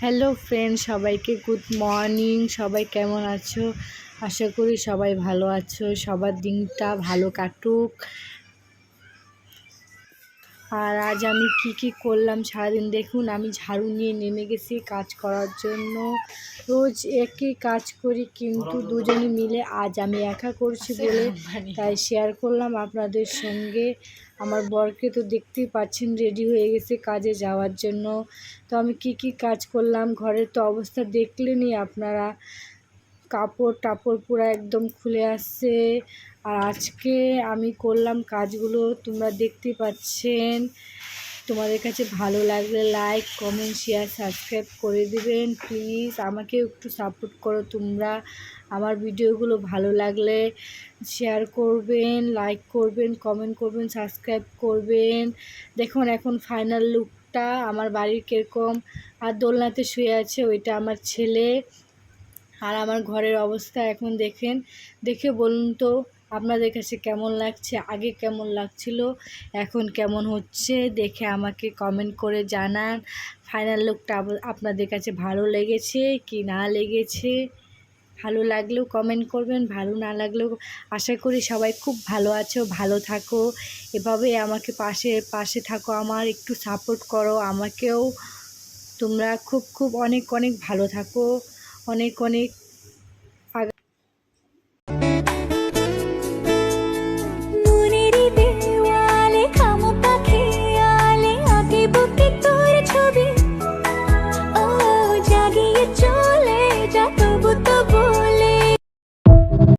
Hello friend, সবাইকে good morning. সবাই কেমন আছো? আশা করি সবাই ভালো আছো। সবার দিনটা ভালো কাটুক। আর আজ আমি কি করলাম সারাদিন দেখুন। আমি ঝাড়ু নিয়ে নেমে গেছি কাজ করার জন্য। রোজ একই কাজ করি, কিন্তু দুজনে মিলে আজ আমি একা করছি বলে তাই শেয়ার করলাম আপনাদের সঙ্গে। আমার বরকে তো দেখতেই পাচ্ছেন, রেডি হয়ে গেছে কাজে যাওয়ার জন্য। তো আমি কি কাজ করলাম, ঘরের তো অবস্থা দেখলেনই আপনারা। কাপড় টাপড় পুরো একদম খুলে আসছে। আর আজকে আমি করলাম কাজগুলো তোমরা দেখতে পাচ্ছেন। তোমাদের কাছে ভালো লাগলে লাইক, কমেন্ট, শেয়ার, সাবস্ক্রাইব করে দিবেন প্লিজ। আমাকে একটু সাপোর্ট করো তোমরা। আমার ভিডিওগুলো ভালো লাগলে শেয়ার করবেন, লাইক করবেন, কমেন্ট করবেন, সাবস্ক্রাইব করবেন। দেখুন এখন ফাইনাল লুকটা আমার বাড়ির কীরকম। আর দোলনাতে শুয়ে আছে ওইটা আমার ছেলে। আর আমার ঘরের অবস্থা এখন দেখে বলুন তো আপনাদের কাছে কেমন লাগছে, আগে কেমন লাগছিল, এখন কেমন হচ্ছে, দেখে আমাকে কমেন্ট করে জানান। ফাইনাল লুকটা আপনাদের কাছে ভালো লেগেছে কি না লেগেছে। ভালো লাগলেও কমেন্ট করবেন, ভালো না লাগলেও। আশা করি সবাই খুব ভালো আছো, ভালো থাকো। এভাবে আমাকে পাশে থাকো, আমার একটু সাপোর্ট করো আমাকেও। তোমরা খুব অনেক ভালো থাকো। অনেক